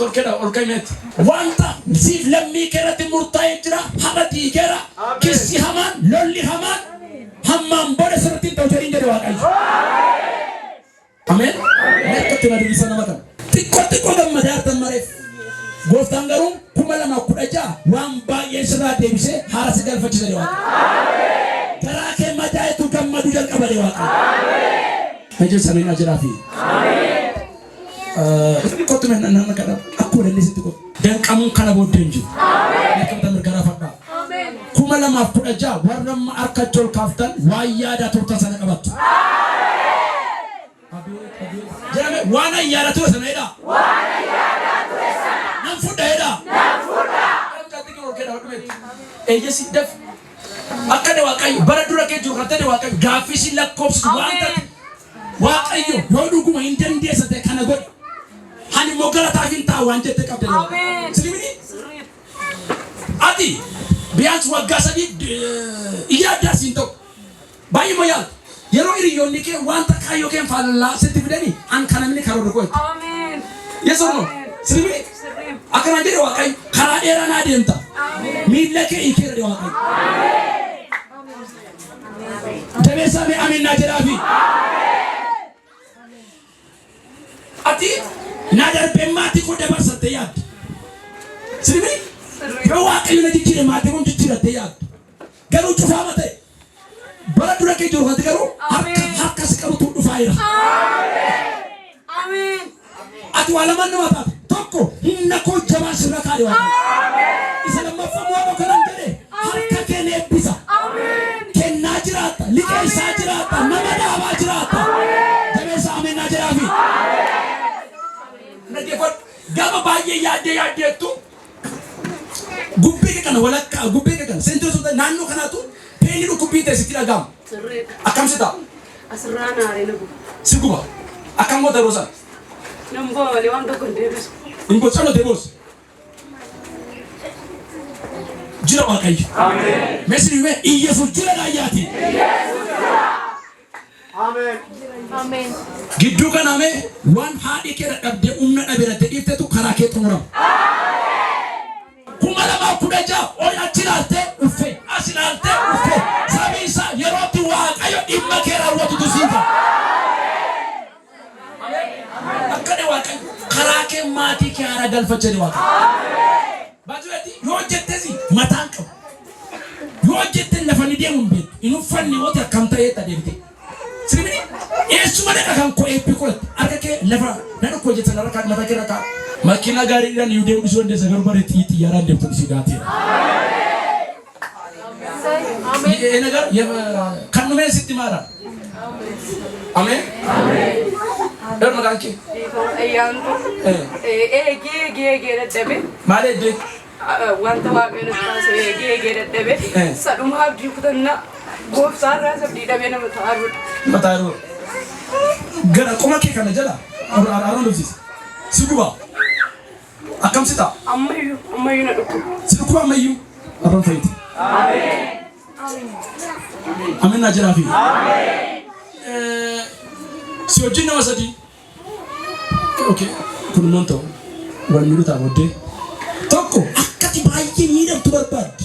torkeda orkaimet wanta sif lammi kerati murtaa'e jira hamati gera kisi haman lolli haman hammam bode sarati tawjari jere Waaqayyo amen nekkati madu sana makan tikko gammada tamaref Goftaan garuu kuma lama kudha ja'a waan baay'ee sirraa deebisee haara si galfachiisa de Waaqayyo. Ameen. Garaa kee madaa'itu gammadu jalqaba de Waaqayyo. Ameen. Najil samiin ajiraa fi. Ameen. Kottu mee nama kadhaa akkuma dandeessitti kottu. Danqamuun kana booddee hin jiru. Ameen. Beekamta mirgaraa fadhaa. Ameen. Kuma lamaaf kudha ja'a warra amma harka jol kaaftan waan yaadaa turtan sana qabattu. Ameen. Jedhame waan ayyaana ture sana jedhaa. Waan ayyaana ture sana. Namfuda heda. Namfuda. Namjati kiro keda wadumet. Ejesi def. Akade Waaqayyo bara dura ke jiru kante de Waaqayyo gaafisi lakkobsi wanta. Waaqayyo yoo dhuguma hin dandeessate kana godhi. Hani mogala taafin taa waan jette qabde. Amen. Silimini? Ati biyaans waggaa sadii iyyaaddaa siin ta'u. Baay'ee moyaal. Yeroo hiriyoonni kee wanta kaayyoo kee faallaa sitti fidanii an kana mini karoora goote. Amen. Yesuus no. Silimini? Akana jedhe Waaqayyo karaa dheeraa naa deemta. Miilla kee ikeera de Waaqayyo. Jabeessaa mee amiin naa jedhaafi. Ati naa darbee maatii koo dabarsattee yaaddu. Silimini? Yoo Waaqayyo na jijjiire maatii kun jijjiirattee yaaddu. Garuu cufaama ta'e. Bara dura kee jiru kanti garuu harka si qabutu dhufaa jira. Ati waa lamaan nama taate. Tokko hinna koo jabaan sirra kaadhe Waaqayyo. Isa lammaffaa moo'ama kanan jedhe harka kee eebbisa. Kennaa jiraata, liqeessaa jiraata, nama dhaabaa jiraata. Jabeessaa amiin naa jedhaafi. Dhaggeeffadhu gama baay'ee yaaddeettu gubbee kana walakkaa gubbee kana seenteessota naannoo kanaatu peenii dhukkubbii teessitti dhaga'ama. Akkamsi ta'a? Asirraa naaree na guba. Si guba? Akkam goota yeroo sana? Namboo malee waan tokko hin deebisu. Ingocano deebos. Jira Waaqayyo. Amen. Mesri me Yesuus jira gaayaati. Yesuus jira. Amen. Amen. Gidduu kana me waan haadhi kee dhabde humna dhabirate iftetu karaa kee xumurama. Amen. Kuma lama kudha ja'a ol achilaalte uffe asilaalte uffe sabiisa yerootti Waaqayyo dhimma kee raawwatu tusiifa. Akkade Waaqayyo karaa kee maatii kee haara galfacha de Waaqayyo. Baatuuti yoo jettesi mataan qabu. Yoo jette lafa ni deemu beeku. Inu fanni wote akkam ta'ee tadeemte. Sirbini eessuma dhaqa kan koo eebbi kooti. Harka kee lafa nana koo jettan harka mata kee rakaa. Makiina gaariidhaan yoo deemu isoo dandeessa garuu bare xiyyaaraan deemtu isii gaatee. Amen. Nagar kan numee sitti maara. Amen. Amen. Dharma kanke. Ayyaantu. Gee dadhabe. Maal eddee? Wanta Waaqayyo nutti taasise gee dadhabe. Sadhuma abdii kutannaa gooftaan raasa abdii dhabee nama ta'aarudha. Nama ta'aarudha. Gara qoma kee kana jala araan dubsisa. Si guba. Akkam si ta'a? Ammayyuu na dhukkuba. Si dhukkuba ammayyuu? Araan fayyiti. Ameen. Amin naa jiraafi. Ameen. Si wajjin nama sadii. Okay. Kun immoo ta'u waan miidhu ta'a booddee tokko akkati baay'ee miidhamtu barbaaddi.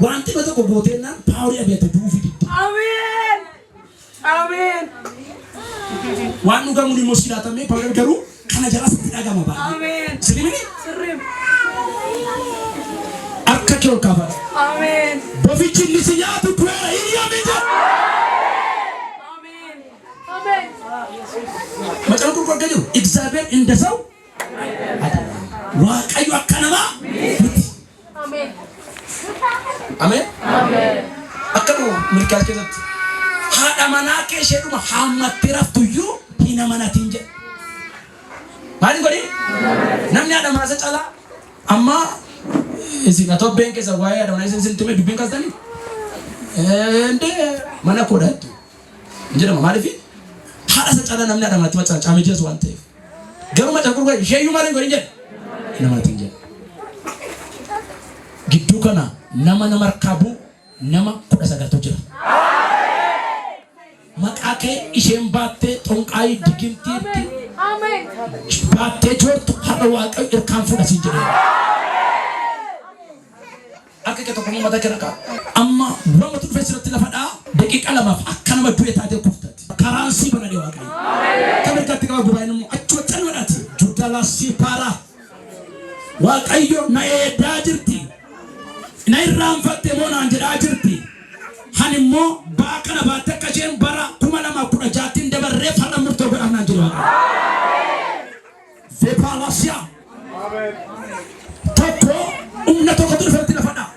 Wanti nama tokko gooteennaan paaworii abeete du'uu fididdi. Ameen. Ameen. Waan dhugamuun immoo si laatamee paaworii garuu kana jalaas itti dhagama baay'ee. Ameen. Sirimini? Sirriim. Akka kee ol kaafadha. Ameen. Bofichi inni si nyaatu du'eera hiriyoomii jira. Ameen. Ameen. Macaan kun akka jiru እግዚአብሔር እንደ ሰው Waaqayyo akka namaa miti. Ameen. Ameen. Ameen. Akka nu milkaas keessatti haadha manaa kee isheedhuma hammattee raftuyyuu hin amanatiin jedha. Maaliin godhi? Namni haadha manaa isa caalaa amma isin atobbeen keessa waa'ee haadha manaa isin tume dubbiin kaastanii mana koodhaattu hin jedhama maaliifi haadha isa caalaa namni haadha manaatti macaa caamee jiras waan ta'eef garuu macaa gurguree isheeyyuu maaliin godhin jedha hin amanatiin jedha. Gidduu kana nama harkaa bu'u nama 19 jira. Maqaa kee isheen baattee xonqaayii digimtiitti baattee jirtu Har'a Waaqayyo irkaan fuudha siin jedhee. Akka kee tokko mata kana qaba. Amma waan tu dhufee sirratti lafa dhaa daqiiqa lamaaf akka nama du'e taatee kuftatti. Karaan sii banadee Waaqayyo. Kan ergaatti qaba gubaa'een immoo achuma calmadhaati. Judala sii paara. Waaqayyo na eedaa jirti. Na irraanfatte moo naan jedhaa jirti. Hani immoo baaqana baatte akka isheen bara 2016 dabarree farra murtoo godhaan naan jedhu Waaqayyo. Vepalasia. Tokko umna tokko dhufeetti lafa dhaa.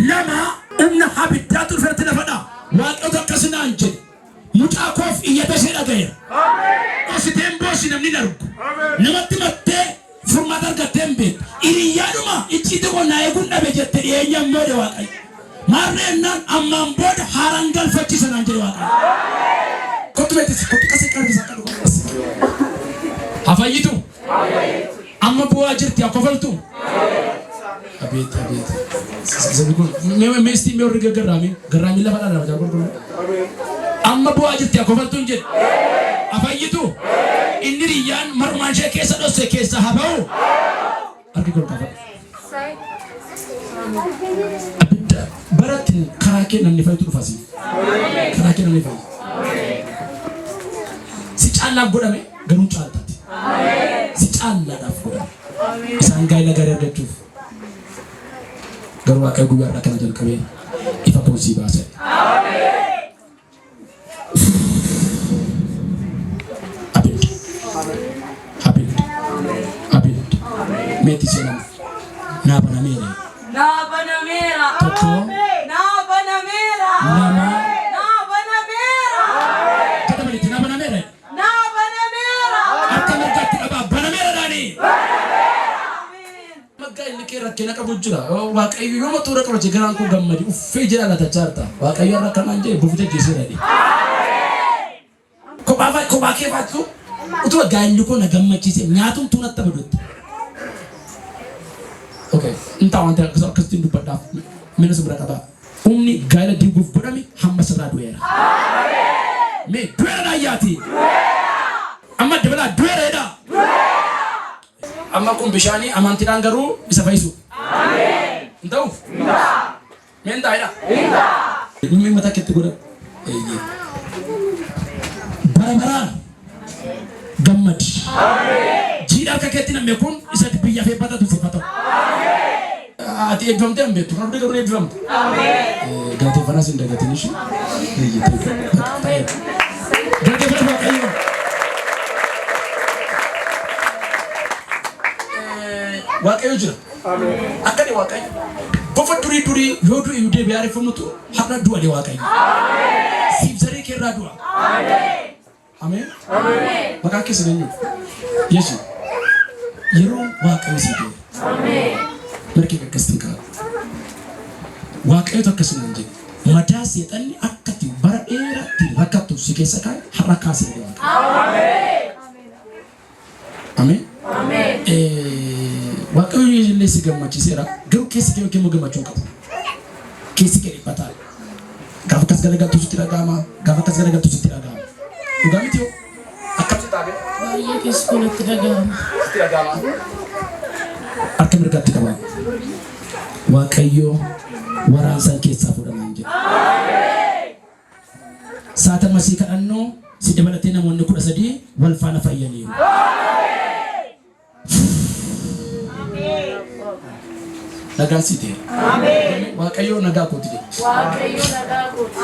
Lama umna habiddaatu dhufeetti lafa dhaa. Waaqayyo akkasinaan jedhe. Mucaa koof iyyata ishee dhagayeera. Ositeen boosi namni darbu. Namatti mattee furmaata argattee hin beektu. Hiriyyaadhuma icciitii qonnaa eeguun dhabe jette dhiyeenyaan moode Waaqayyo. Maarreennaan ammaan booda haaraan galfachiisanaan jedhe Waaqayyo. Kottu beektis kottu qasee qalbisaa kan dhugaas. Hafayyitu. Amma bu'aa jirti akkofaltu. Abeet abeet. Meestii mee warri garraamii lafa dhala lafa gurguru. Amma bu'aa jirti akkofaltu hin jedhe. Hafayyitu. Inni riyyaan marumaan ishee keessa dhosse keessa haba'u. Argi golqafa. Abidda baratti karaa kee namni fayyadu dhufasi. Karaa kee namni fayyadu. Si caalaa godhame garuu caaltaati. Si caalaadhaaf godhame. Isaan gaa'ela gaarii argachuuf. Garuu Waaqayyo guyyaa irraa kana jalqabee ifa boosii baase. Meti senam nabanamera Toko Nama Kata maliti nabanamera Akka mergatti qaba banamera dani Magga inni kee rakkina qabu jira Waaqayyo yoo matu rakkoo garaan kun gammadi uffee jaalata charta Waaqayyo rakkanaan jee buufite geessee dha Kophaa kee baatu utuu gaa'illi koo na gammachiise nyaatuun tuunatti badutti Okay, entah wanti akkasitti dubbadhaaf mina sibira qaba. Umni gaa'ela diiguuf godhame hamma sirraa du'eera. Mee du'eera naayyaati. Amma dabalaa du'eeradha. Amma kun bishaanii amantiidhaan garuu isa fayyisu. Hin ta'u? Mee hin taa'edha? Inni mataa keetti godha. Bara baraan gammadi. Jiidhaa akka keetti namni kun isa biyya fee batatu sifatatu. Ati eebbifamtee hin beektu. Kan hundi garuu eebbifamte. Galateeffannaa siin dagatiin ishee. Galateeffannaa Waaqayyo. Waaqayyo jira. Akka ni Waaqayyo. Bofa durii yoo du'e yoo deebi'ee areeffamnutu har'a du'a ni Waaqayyo. Siif zaree keerraa du'a. Ameen. Maqaan keessa eenyu? Yesu. Yeroo Waaqayyo si du'e. Mereka kakastin kau. Waaqayyo akkasumaan jedhe madaa seexanni akkati bara dheeraatti rakkattu si keessa kaa'e har'a kaasee deema. Ameen. Waaqayyo illee si gammachiiseera garuu keessi kee yookiin gammachuu qabu. Keessi kee dhiphataa. Gaafa akkas garagaltu sitti dhaga'ama. Gaafa akkas garagaltu sitti dhaga'ama. Dhugaa miti yoo akkamitti taate? Baay'ee keessi kun itti dhaga'ama. Itti dhaga'ama. Akka mirgaatti qaba. Waaqayyo waraansa keessaa fudhaman jedha. Saata masii kadhannoo si dabalatee namoonni 13 wal faana fayyaniiru. Nagaan si ta'e. Waaqayyo nagaa kooti jedha. Waaqayyo nagaa kooti.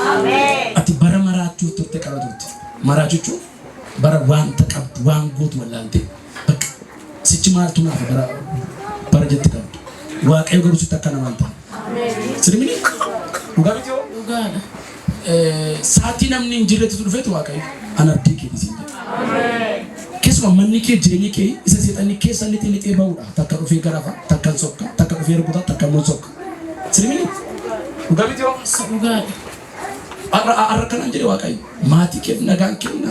Ati bara maraachuuf turte qabatuutti. Maraachuuf bara waan taqabdu waan gootu wallaante. Sichi maaltu naaf bara jetti qabdu. Waaqayyo garuu sitti akka namaan ta'a. Sirmini? Dhugaa miti yoo? Dhugaadha. Saatii namni hin jirretti dhufeetu Waaqayyo an abdii keetii siin jedha. Keessumaa manni kee jireenyi kee isa seexanni keessa lixee ba'uudha. Takka dhufee garafa, takka sokka, takka dhufee rukuta, takka immoo sokka. Sirmini? Dhugaa miti yoo? Dhugaadha. Har'a kanaan jedhe Waaqayyo maatii keef nagaan kenna.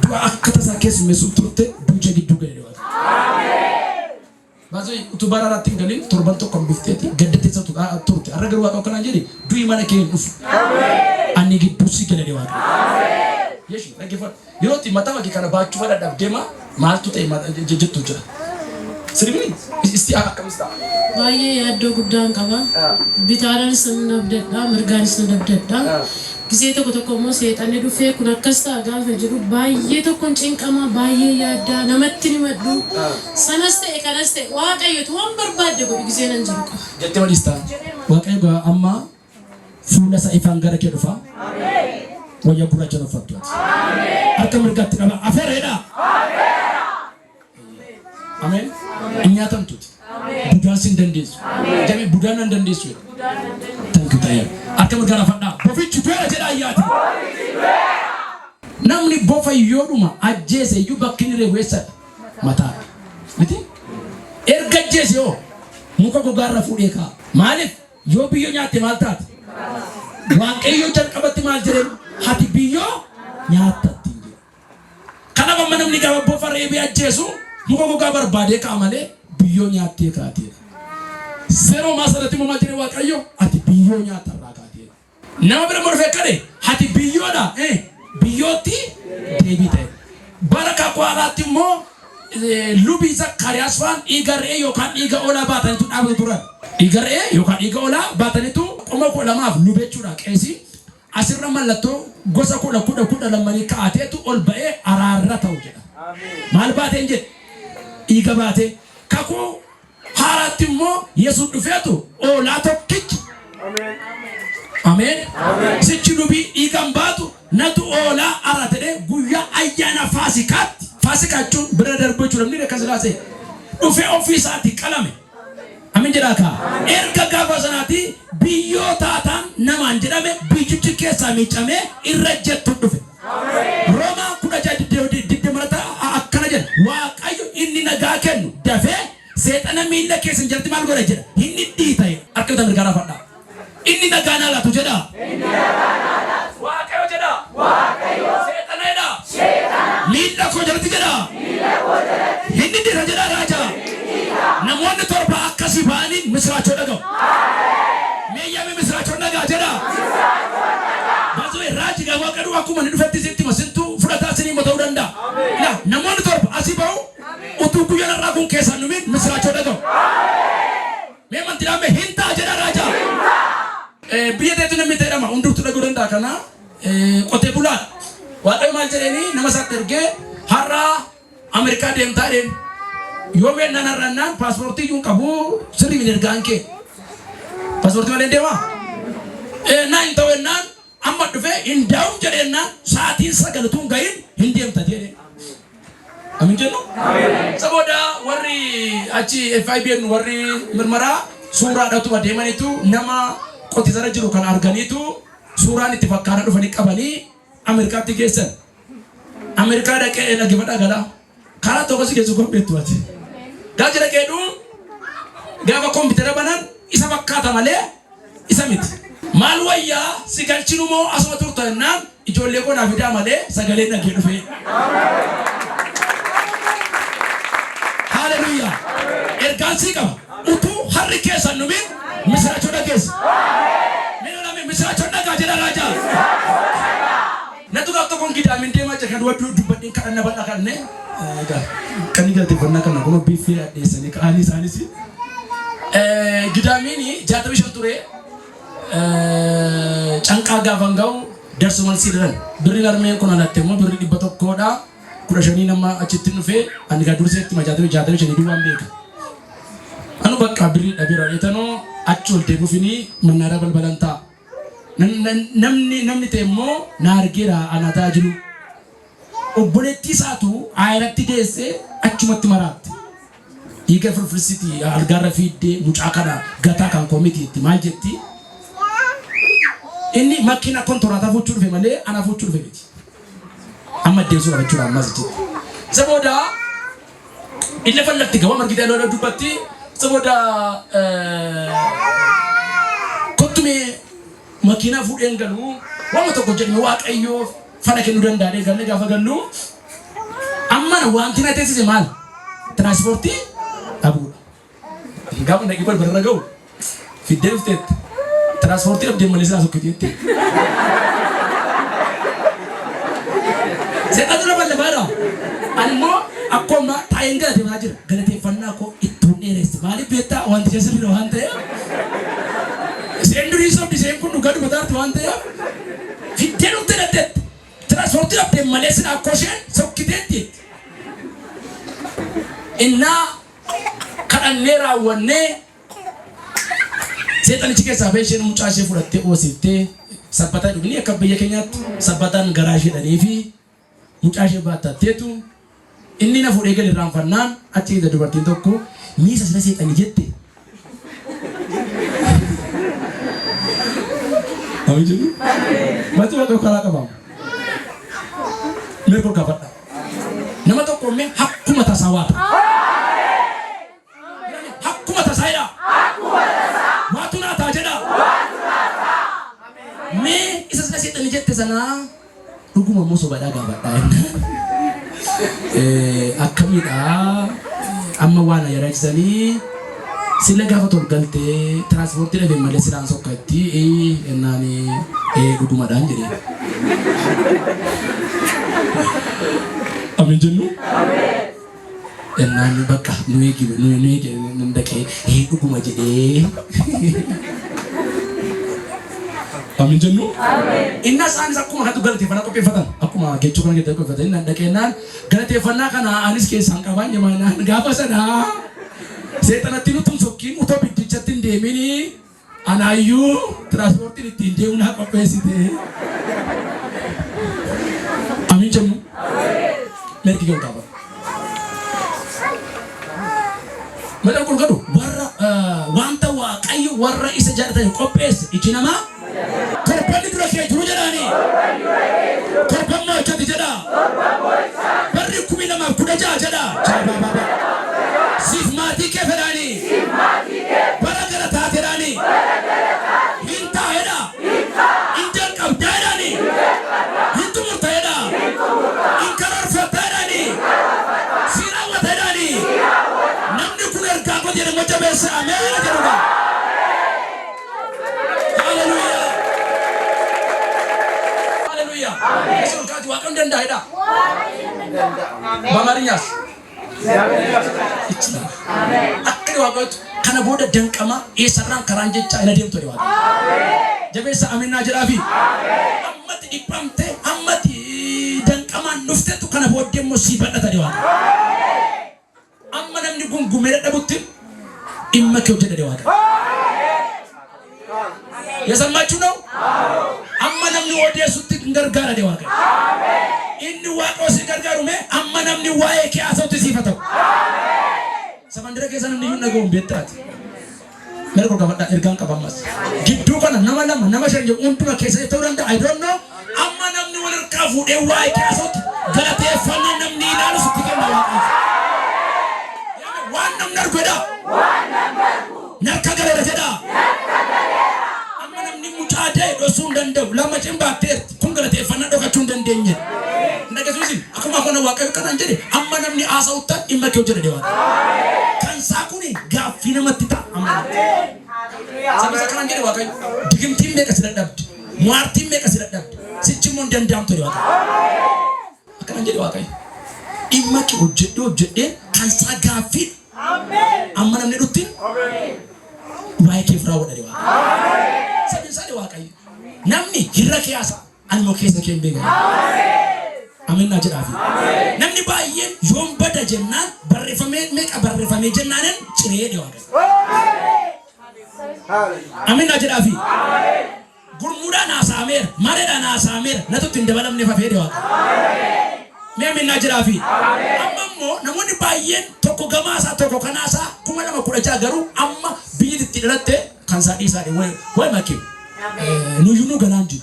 Du'a akka tasaa keessummeessuuf turte duucha gidduu gale Waaqayyo. Baasii utubara irratti hin galin torban tokko bifteeti gaddateessa turte har'a garuu Waaqayyo kanaan jedhe du'i mana kee hin dhufu. Ani gidduu si gale Waaqayyo. Yesu dhaggeeffadhu yeroo itti mataa kee kana baachuu fadhaadhaaf deema maaltu ta'e jettu jira. Sirbi isti akkamista. Baay'ee yaaddoo guddaan qaba. Bitaanis na dabdadha, mirgaanis na dabdadha. Gisee tokko immoo seexanni dhufee kun akkas ta'a gaafa jiru baay'ee tokkoon cinqama, baay'ee yaaddaa, namatti ni maddu. Sanas ta'e kanas ta'e Waaqayyotu waan barbaadde godhu gisee nan jiru qaba. Jettee waliista. Waaqayyo amma fuula isaa ifaan gara kee dhufa. Wayyaa gurraacha uffattu. Harka mirgaatti qaba. Afeereedha. Amen. Nyaatamtuuti. Budaan sin dandeessu. Jamii budaan nan dandeessu. Thank you ta'e. Harka mirgaa fadhaa. Bofichi du'eera jedha ayyaati. Namni bofa yoodhuma ajjeese iyyuu bakki inni reewweessadha. Mataa. Miti? Erga ajjeese yoo muka gogaarra fuudhee kaa'a. Maaliif? Yoo biyyoo nyaatte maal taate? Waaqayyo jalqabatti maal jedhee hati biyyoo nyaattatti. Kanaaf amma namni gaafa bofa reebee ajjeesu muka gogaa barbaadee kaa'a malee biyyoo nyaattee kaateedha. Seeroo maasarratti maal jedhee Waaqayyo ati biyyoo nyaatarraa kaateedha. Nama bira morfee kadhe hati biyyoodha. Biyyootti deebii ta'e. Bara kakwaalaatti immoo lubii Zakkaariyaas faan dhiiga re'ee yookaan dhiiga hoolaa baatanitu dhaabatu turan. Dhiiga re'ee yookaan dhiiga hoolaa baatanitu qoma 12 lubechuudha qeesii. Asirra mallattoo gosa 10 lammanii kaa'ateetu ol ba'ee araarra ta'u jedha. Maal baateen jedhe? Dhiiga baatee. Kakuu haaraatti immoo Yesuus dhufeetu hoolaa tokkicha. Amen. Sichi lubii dhiigaan baatu natu hoolaa araatee guyyaa ayyaana Faasikaatti. Faasikachuun bira darbuu jechuudha. Namni akka silaasee dhufee ofiisaatti qalame. Amin jedhaa kaa. Erga gaafa sanaatti biyyoo taataan namaan jedhame biyyichi keessaa miicamee irra jettu dhufe. Roomaa 16:20 akkana jedha. Waaqayyo inni nagaa kennu dafee seexana miila keessan jalatti maal godha jedha. Inni dhiita'e akka tamir garaa fadhaa. Inni nagaa naa laatu jedha. Waaqayyo jedha. Seexana jedha. Miila koo jalatti jedha. Inni dhiita jedha raajaa. Namoonni torba akkasii ba'anii misiraachoo dhaga'u. Meeyyaame misiraachoo dhagaa jedha. Baasoo raaji gaafa qaduu akkuma inni dhufetti sitti masintuu fudhataa sinii ta'uu danda'a. Namoonni torba asii ba'u utuu guyyaan irraa kun keessaan numiin misiraachoo dhaga'u. Mee mantiidhaame hintaa jedha raajaa. Biyya teetu namni ta'edhama hundurtu dhaguu danda'a kana qotee bulaadha. Waaqayyo maal jedhanii nama isaatti ergee har'aa Ameerikaa deemtaa deemu. Yoo weennaan har'aannaan paaspoortii iyyuu qabu sirrii min ergaan kee. Paaspoortii malee deemaa? Naa hin ta'u ennaan amma dhufee hin daa'uun jedheennaan sa'aatiin 9 gahin hin deemta jedhee. Amin jennu? Sabooda warri achi FIBN warri mirmaraa suuraadhaatuma deemaniitu nama qotisarra jiru kan arganiitu suuraan itti fakkaata dhufanii qabanii Ameerikaatti geessan. Ameerikaa dhaqee dhaggeeffadhaa galaa. Karaa tokko si geessu kombeettu ati. Gaafa dhaqeedhu gaafa kompiitara banan isa fakkaata malee isa miti. Maal wayyaa si galchinu moo asuma turta jennaan ijoollee koo naaf fidaa malee sagalee dhagee dhufee. Haleluuyaa. Ergaan sii qaba. Utuu harri keessan numiin misiraachoo dhageessa. Misiraachoo dhagaa jedha raajaa. Natu gaafa tokkoon gidaamin deemaa jira kan dubbadheen kadhanna bal'aa kanneen. Kan inni galateeffannaa kana kuma biifee addeessanii ka'anii isaanis. Gidaamiin 65 ture. Canqaa gaafa hin ga'u darsumaan siidhan. Birri armeen kun alaatti immoo birri 100dha. 15 nama achitti dhufee ani gaa durseetti 65 duwwaan beeka. Anu bakka birri dhabeera dheetanoo achi ol deebiifini mannaadhaa balbalan ta'a. Namni ta'e immoo na argeera ana tajaajilu. Obboleettii isaatu ayiratti deessee achumatti maraatti. Dhiiga firfirsiti algaarra fiiddee mucaa kana gataa kan koomitiitti maal jetti? Inni makiina kontoraataa fuuchuu dhufe malee ana fuuchuu dhufe miti. Amma deemsuudha jechuudha ammas jechuudha. Sabooda illee fallatti gaba margitee lola dubbatti sabooda kottumee makiinaa fuudheen galuu waan tokko jedhame Waaqayyoo fana kennuu danda'ee galle gaafa gallu amma wanti na teessise maal tiraanspoortii dhabuudha. Gaafa naqii balbala ga'u fiddee dhufteetti tiraanspoortii dhabdee malee isaa sokkeetti. Seeqatu lafa lafaadha. Ani immoo akkuma taa'een galateeffachaa jira. Galateeffannaa koo ittuun dheeresse. Maaliif beektaa wanti keessatti waan ta'eef? Seen durii sobdi seen kun dhugaa dubataarti waan ta'eef fiddee dhufte daddeetti. Tiraanspoortii dhabdee malee sin akkoo isheen sokkiteetti. Innaa kadhannee raawwannee seexanichi keessaa ba'ee isheen mucaa ishee fudhattee oosiftee sabbataa dhugni akka biyya keenyaatti sabbataan garaa ishee fi mucaa ishee baattatteetu inni na fuudhee gal irraanfannaan achi keessa dubartiin tokko miisa sila seexanii jette. Amin jedhu mati waan tokko karaa qabamu mee kol gaafadha nama tokko mee hakkuma tasaa waata hakkuma tasaadha waatu naa taa jedha mee isa sila seexanii jette sanaa dhuguma immoo sobadhaa gaafadha akkamidha amma waan ayyaaraachisanii sila gaafa tolgaltee tiraanspoortii dhabee malee silaan sokkatti ennaani dhugumadhaan jedhee. Amin jennu? Ennaani bakka nu eegi dhaqee dhuguma jedhee. Amin jennu? Inna isaanis akkuma kanatu galateeffannaa qopheeffatan akkuma geechoo kana keessatti qopheeffatan inni dhaqeennaan galateeffannaa kana anis keessaan qabaan jemaanaan gaafa sanaa seexanatti nutum sokkiin utoo biddichatti hin deemini anaayyuu tiraanspoortiin ittiin deemu naa qopheessite. Amin jennu? Merki ga'u qaba. Madaan kun gadu warra wanta waaqayyo warra isa jaallatan qopheesse iji namaa torbanni dura kee jiru jedhaani torban moochati jedha barri 2016 jedha siif maatii kee fedhaani bara gara taateedhaani hin taa'edha hin jalqabdaadhaani hin tumurtaedha hin karoorfattaadhaani si raawwataadhaani namni kun ergaa koo jedhe mocha beessa ameena jedhuudha. Yesus kati wakan dan daida. Bamarinyas. Akhirnya waktu karena boda dengkama, sarang karanjeca ina dia tuh waktu. Jadi amin najarafi. Amati dipamte, amati dengkama nufte tuh karena boda dia musibah tadi waktu. Amma namni gumera dabutin, imma kau jadi waktu. Ya sama cuno. Amma namni wadiya sutti gargaara de waaqa inni waaqoo si gargaaru mee amma namni waa'ee kee haasawutti siifata samandira keessa namni iyyuu nagahuun beektaati mera koo gabadhaa ergaan qabammas gidduu kana nama lama nama shan jedhu hunduma keessa ta'uu danda'a I don't know amma namni wal harkaa fuudhee waa'ee kee haasawutti galateeffannaa namni ilaalu sitti kenna waaqaaf waan namni arguudha narka galeera jedha mucade dosun dandau lama cemba ter kungala te fana do kacun dandenye ndaga susin akuma kona waqa kana jere amma namni asauta imma ke jere dewa kan sakuni gafina matita amma sabi sakana jere waqa digim timme ka sidadabd muarti me ka sidadabd sichimon dandam to dewa kana jere waqa imma ke hojjedde kan sa gafi amma namni dutin wae ke frawo dewa Sabi sa dewa kayo. Namni hirra kiyasa anmo keessa kee beeka. Amin na jedhaafi. Namni baay'een yoom bada jennaan barreeffamee meeqa barreeffamee jennaanen ciree dewa kayo. Amin na jedhaafi. Gurmuudhaan haasa'ameera mareedhaan haasa'ameera natutti hin dabalamne fafee dewa kayo. Mee amin na jedhaafi. Amma immoo namoonni baay'een tokko gamaasaa tokko kanaasaa 2016 garuu amma biyyi itti dhalatte kan sadii sadii way makiu nuyunu gananji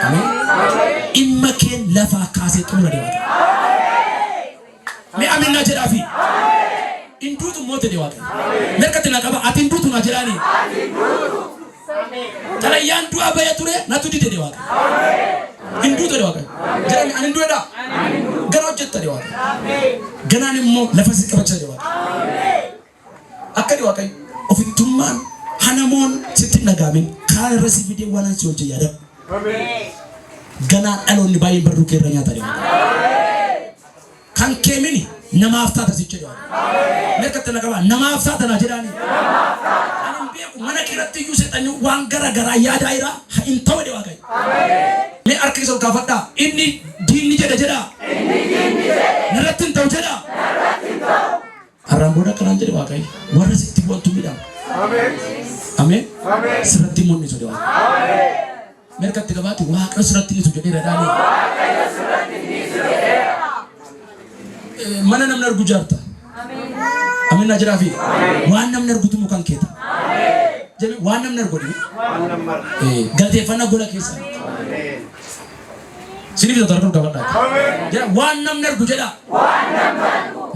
amen imma keen lafa kaase xumura dewa me amin na jedhaafi induutu moote dewa merkati na qaba ati induutu na jedhaani talayyaan du'a baya ture natu dide dewa induutu dewa jedhani an induudha gara hojjetta dewa ganaan immoo lafa si qabacha dewa akka dewa kai ofittummaan hanamoon sitti nagaamin kaan irra si fidee waan si hojje yaadam ganaan dhaloonni baay'een barruu keerra nyaata deema kan keemini namaaf taata sicha jedha. Meeqatti na qaba namaaf taata na jedhaani. Ani beeku mana kiratti iyyuu seexanni waan gara garaa yaadaa jira hin ta'u jedhe Waaqayyo. Mee harka isa ol kaafadhaa inni diinni jedha. Narratti hin ta'u jedha. Har'aan booda akkanaan jedhe Waaqayyo warra sitti bu'antu midhaama. Ameen. Sirratti mul'isu jedha. Meeqatti qabaati Waaqa sirratti mul'isu jedheera daanii. Mana namni argu jaarta. Amin na jira fi. Waan namni argutu mukan keeta. Jabe waan namni argu ni. Galteeffannaa gola keessa. Sini bisa tarkam kabadha. Jira waan namni argu jedha.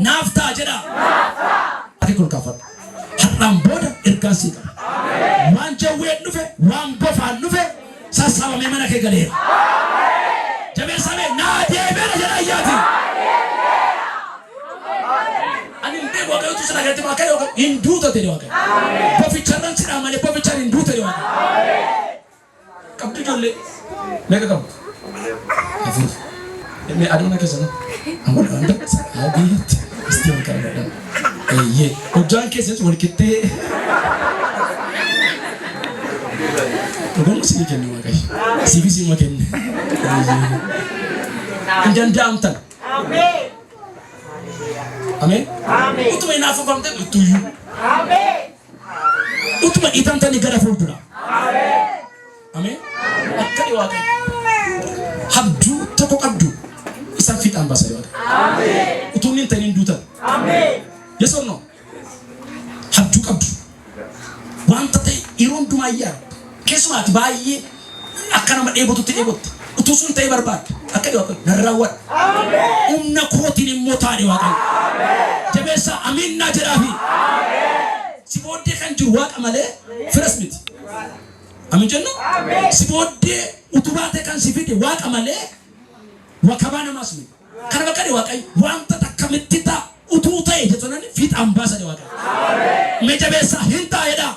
Naaftaa jedha. Ati kun kafadha. Har'aan booda ergaan sii qaba. Waan jawween dhufe waan bofaan dhufe sassaabamee mana kee galeera. Jabeen samee naa deebi'eera jedha ayyaati. Waaqayyo tu sana galti Waaqayyo hinduuta ta'e Waaqayyo. Boficharran sidhaa malee boficharran hinduuta ta'e Waaqayyo. Qabdu ijoollee meeqa qabdu? Afur. Mee aduuna keessa nu? Ammoo wanta habiitti isti wal qabaadha. Eeyyee hojjaan keessas wal qixxee. Dhugamu sii kennu Waaqayyo. Siifis ima kennu. Hin danda'amtan. Amen. Utuma inaafamte utuyu. Utuma itamtani gara fuuldura. Amen. Akkani Waaqayyo. Habduu tokko qabdu isaan fiixaan baasa yoo ta'e. Utuun hin ta'in duutan. Yes or no? Habduu qabdu. Wanta ta'e yeroo hundumaa iyyaa keessumaati baay'ee akka nama dheebotutti dheebotte. Utuu sun ta'e barbaadde akkani Waaqayyo narraawwadha. Humna kootiin immoo taane Waaqayyo. Jabeessa amiin naa jedhaafi. Si booddee kan jiru Waaqa malee firas miti. Amiin jennu? Si booddee utubaatee kan si fide Waaqa malee wakabaa namaas miti. Kana bakka Waaqayyo wanta takkamitti ta'a utuu ta'e jechuun fiixaan baasa Waaqayyo. Mee jabeessa hin taa'edha.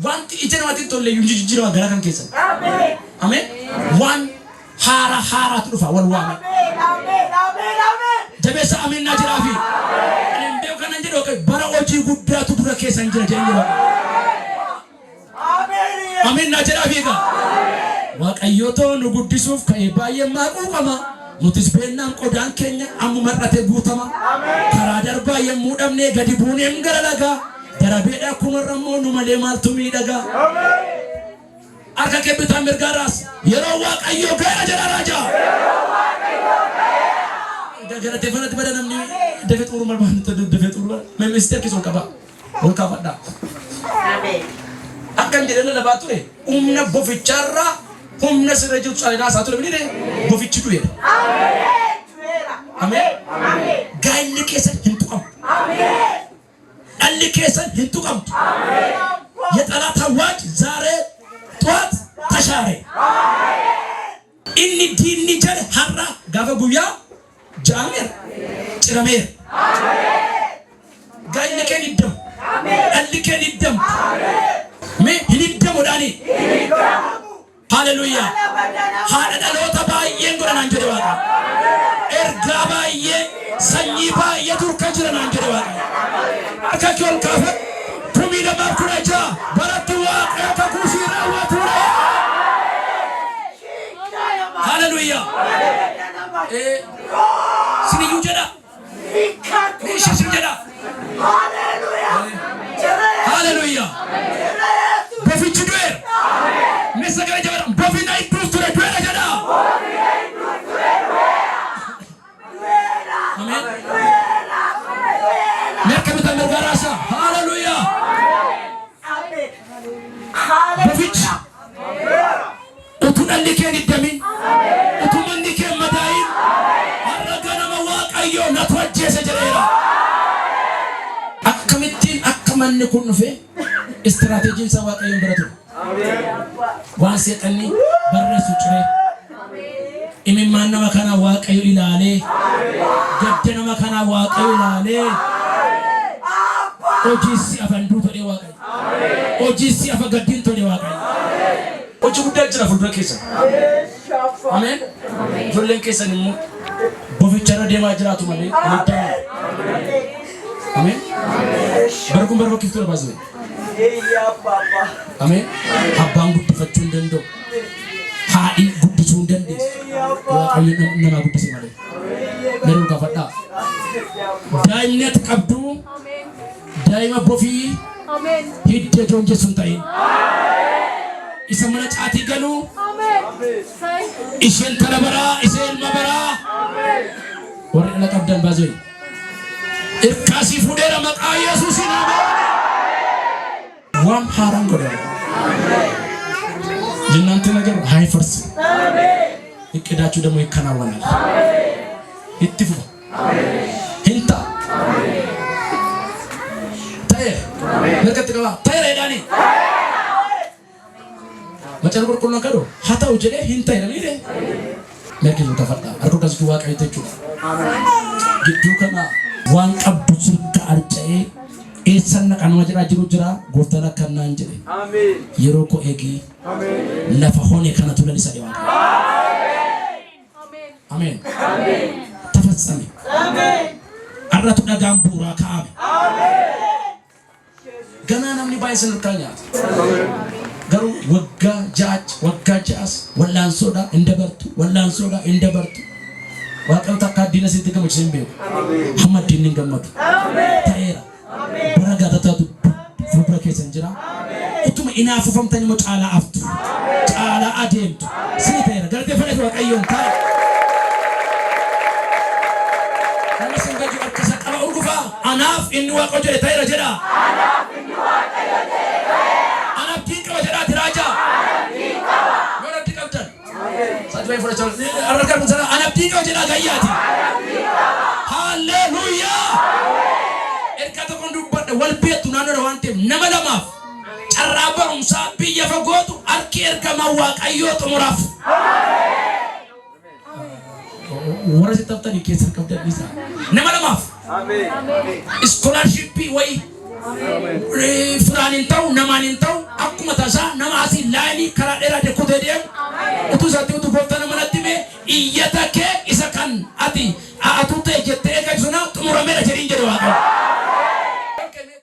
Wanti ija namatti tolle jijjiirama gara kan keessan. Ameen. Waan haaraatu dhufa wal waame. Jabeessa amiin naa jedhaafi. Ani beeku kanan jedhu bara hojii guddaatu dura keessan jira jedhanii. Amiin naa jedhaafi egaa. Waaqayyo too nu guddisuuf ka'ee baay'ee maaquuqama. Nutis beennaan qodaan keenya ammuma irratee guutama. Karaa darbaa yemmuu dhabnee gadi buuneem gara lagaa. Darabeedha akkuma rammoo nu malee maaltu miidhagaa. Harka kee bitaan mirgaaraas yeroo Waaqayyo gaara jedha raajaa. Galateeffannatti bada namni dafee xumuru barbaadu dafee xumuru ministeera keessa ol qaba ol kaafadha. Akkan jedhee lafaa ture humna boficharraa humna sirra jirtu caalaa isaa ture billee bofichi du'eera. Ameen. Gaa'illi keessan hin tuqamu. Dhalli keessan hin tuqamtu. የጠላት አዋጅ ዛሬ ጠዋት ተሻረ። inni diinni jedhe har'a gaafa guyyaa jaameer cirameer. Gaa'illi keen iddamu. Dhalli keen iddamu. Mee hin iddamuudhaani. Haleluuyaa. Haadha dhaloota baay'een godhanaan jedhe Waaqa. Ergaa baay'ee sanyii baay'ee turka jiranaan jedhe Waaqa. Akka kee ol kaafa kumii namaaf kudha ja'a baratti Waaqa akka kuusii raawwatuudha. Haleluuyaa. Siniyyuu jedha. Meeshaa jedha. Haleluuyaa. Bofichi du'eera. Meeshaa gara jabaa bofina idduus ture du'eera jedha. Ameen. Merka bitaa mirgaaraasa. Haleluuyaa. Bofichi utuu dhalli keen iddamin utuu manni keen madaayin har'a ganama Waaqayyo natu ajjeese jedheera. Akkamittiin akka manni kun dhufe istiraateejiin isaa Waaqayyoon bira ture. Waan seexanni barreessu ciree imimmaan nama kana Waaqayyo ilaalee gadda nama kana Waaqayyo ilaalee hojiisi afaan duutu dhee Waaqayyo hojiisi afaan gaddiin tole Waaqayyo. Hojii guddaa jira fuuldura keessa. Ameen. Ijoolleen keessan immoo boficha jara deemaa jiraatu malee miidhamaa. Ameen. Barkuun barba kiftuu baasne. Ameen. Abbaan guddifachuu hin danda'u. Haadhi guddisuu hin dandeessu. Waaqayyo nama guddisee malee. Meruu gaafadhaa. Daa'imni ati qabdu daa'ima bofii hidda joonjee sun ta'in. Isa mana caatii galuu. Isheen tala baraa, isheen ilma baraa. Warri ala qabdan baasee. Irkaasii fuudheera maqaa Yesuusiin ameen. Waan haaraan godhama. Jennaanti ነገር ሃይፈርስ እቅዳችሁ ደግሞ ይከናወናል። ይትፉ hinta tayer ለከትከባ tayer ሄዳኒ መጨረሻ ቁርቁና ከዶ ሀታው ጀለ hinta ይላል ለከቱ ተፈጣ አርጎ ከሱ ዋቀይተቹ ግዱ ከና ዋን ቀብሱ ታርጨ ኤሰና ቀን ወጀራ ጅሩ ጅራ ጎፍተና ከና እንጀ አሜን የሮኮ ኤጊ ለፈ ሆነ ከነቱ ለሊሳ ዲዋ አሜን አሜን ተፈጸመ አሜን አራቱ ዳጋም ቡራ ካም አሜን ገና namni ባይሰን ካኛት ገሩ ወጋ ጃች ወጋ ጃስ ወላንሶዳ እንደበርቱ ወላንሶዳ እንደበርቱ ዋቀምታ ካዲነ ሲተገመች ዘምቤው አሜን ሐመድ ዲንን ገመቱ አሜን ታየራ Baragatatu fubra keessa jira. Utuma inaafu famtani mo caala aftu. Caala adeemtu. Siiteera galtee fudhatu waaqayyoon taa'e. Namni singaju akkasa qaba urgufa. Anaaf inni waaqa jedhe ta'eera jedha. Anaaf inni waaqayyo jedhe ta'eera. Anaaf diin qaba jedha tiraaja. Anaaf diin qaba. Yoo natti qabdan. Sadii fudhachaa argaa kun sana anaaf diin qaba jedha gayyaati. Anaaf diin qaba. Hallelujah. Erkata kondubbadde wal beetu naannoo waan ta'eef nama lamaaf carraa barumsaa biyya fagootu harki ergama waaqayyoo xumuraaf. Warra si taphatanii keessa qabdan isa nama lamaaf scholarship wayi firaanin ta'u namaanin ta'u akkuma tasaa nama asii laayinii karaa dheeraa dekkutee deemu utuu isaatti utuu gooftaa nama natti mee iyyata kee isa kan ati atu ta'e jettee eeggatu sana xumurameera jedhiin jedhe waaqayyo.